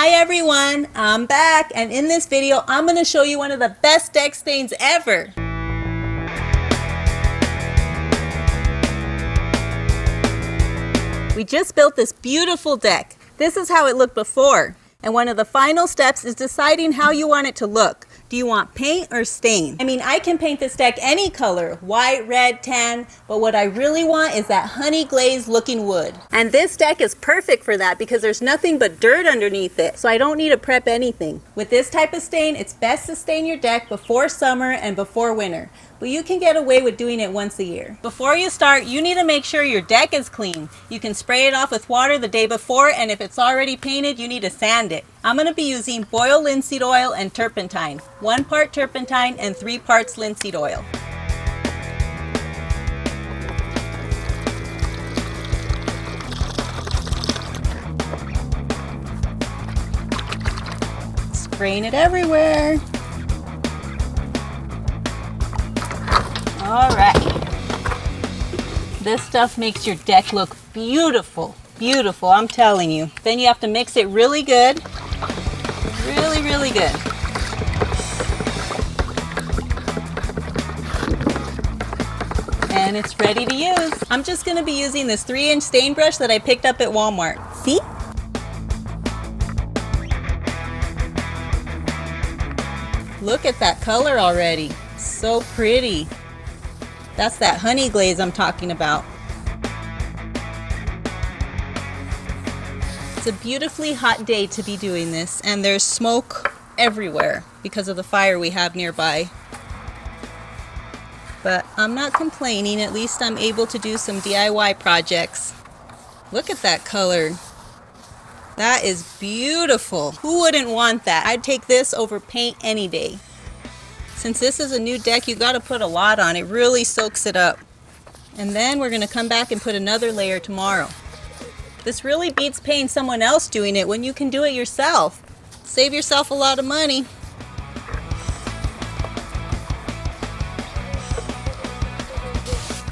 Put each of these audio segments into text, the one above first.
Hi everyone, I'm back, and in this video I'm going to show you one of the best deck stains ever. We just built this beautiful deck. This is how it looked before, and one of the final steps is deciding how you want it to look. Do you want paint or stain? I mean, I can paint this deck any color, white, red, tan, but what I really want is that honey glazed looking wood. And this deck is perfect for that because there's nothing but dirt underneath it, so I don't need to prep anything. With this type of stain, it's best to stain your deck before summer and before winter, but you can get away with doing it once a year. Before you start, you need to make sure your deck is clean. You can spray it off with water the day before, and if it's already painted, you need to sand it. I'm going to be using boiled linseed oil and turpentine. 1 part turpentine and 3 parts linseed oil. Spraying it everywhere. All right. This stuff makes your deck look beautiful. Beautiful, I'm telling you. Then you have to mix it really good. Really good. And it's ready to use. I'm just going to be using this 3-inch stain brush that I picked up at Walmart. See? Look at that color already. So pretty. That's that honey glaze I'm talking about. It's a beautifully hot day to be doing this, and there's smoke everywhere because of the fire we have nearby. But I'm not complaining, at least I'm able to do some DIY projects. Look at that color. That is beautiful. Who wouldn't want that? I'd take this over paint any day. Since this is a new deck, you gotta put a lot on. It really soaks it up. And then we're gonna come back and put another layer tomorrow. This really beats paying someone else doing it when you can do it yourself. Save yourself a lot of money.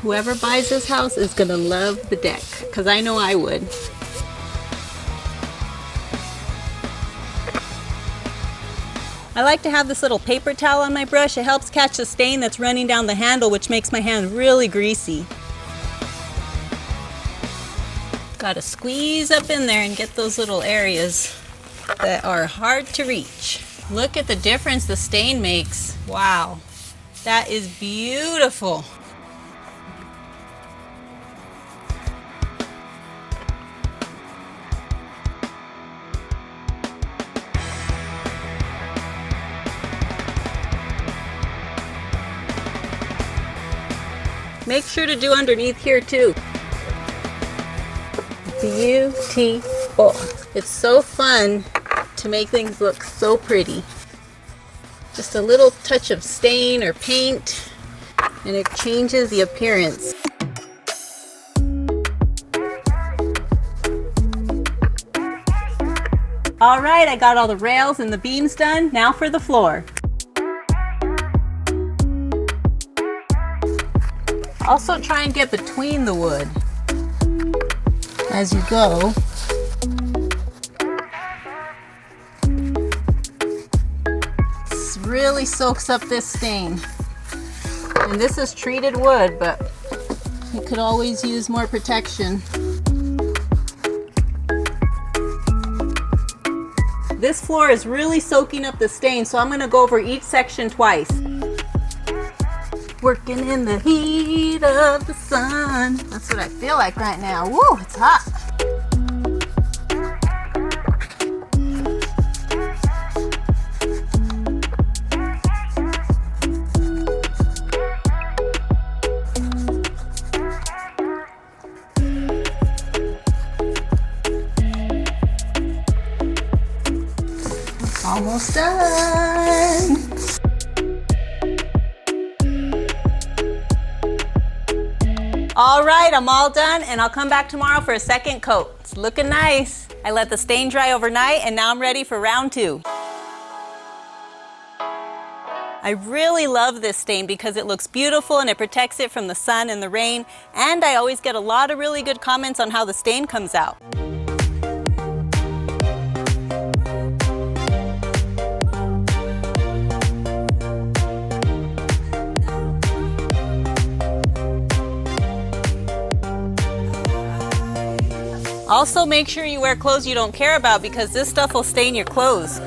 Whoever buys this house is gonna love the deck, because I know I would. I like to have this little paper towel on my brush. It helps catch the stain that's running down the handle, which makes my hand really greasy. Got to squeeze up in there and get those little areas that are hard to reach. Look at the difference the stain makes. Wow, that is beautiful. Make sure to do underneath here too. Beautiful. It's so fun to make things look so pretty. Just a little touch of stain or paint and it changes the appearance. All right, I got all the rails and the beams done. Now for the floor. Also try and get between the wood as you go. This really soaks up this stain. And this is treated wood, but you could always use more protection. This floor is really soaking up the stain, so I'm going to go over each section twice. Working in the heat of the sun. That's what I feel like right now. Woo, it's hot. Almost done. All right, I'm all done, and I'll come back tomorrow for a second coat. It's looking nice. I let the stain dry overnight, and now I'm ready for round 2. I really love this stain because it looks beautiful and it protects it from the sun and the rain, and I always get a lot of really good comments on how the stain comes out. Also, make sure you wear clothes you don't care about because this stuff will stain your clothes.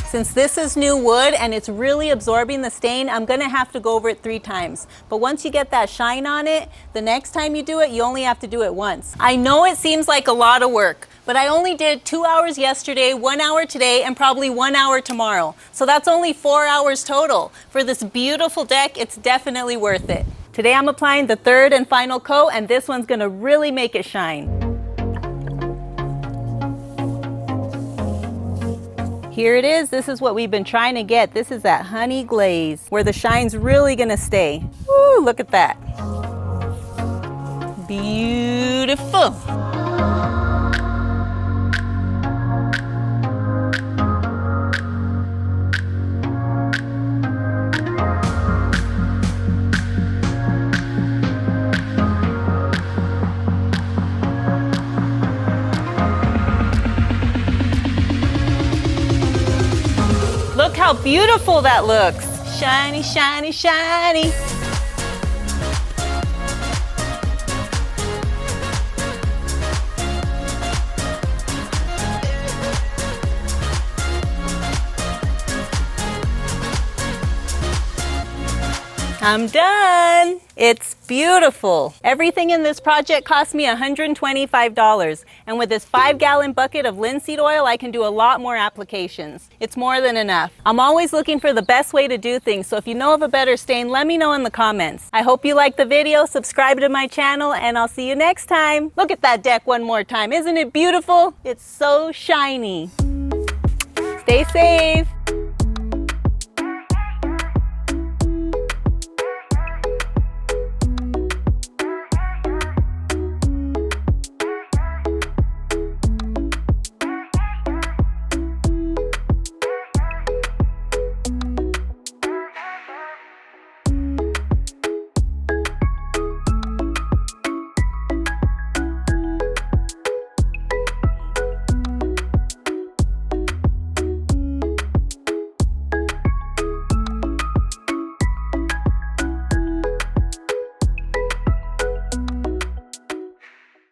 Since this is new wood and it's really absorbing the stain, I'm gonna have to go over it 3 times. But once you get that shine on it, the next time you do it, you only have to do it once. I know it seems like a lot of work, but I only did 2 hours yesterday, 1 hour today, and probably 1 hour tomorrow. So that's only 4 hours total. For this beautiful deck, it's definitely worth it. Today I'm applying the 3rd and final coat, and this one's gonna really make it shine. Here it is. This is what we've been trying to get. This is that honey glaze where the shine's really gonna stay. Woo, look at that. Beautiful. Look how beautiful that looks. Shiny, shiny, shiny. I'm done. It's beautiful. Everything in this project cost me $125. And with this 5-gallon bucket of linseed oil, I can do a lot more applications. It's more than enough. I'm always looking for the best way to do things, so if you know of a better stain, let me know in the comments. I hope you liked the video, subscribe to my channel, and I'll see you next time. Look at that deck one more time. Isn't it beautiful? It's so shiny. Stay safe.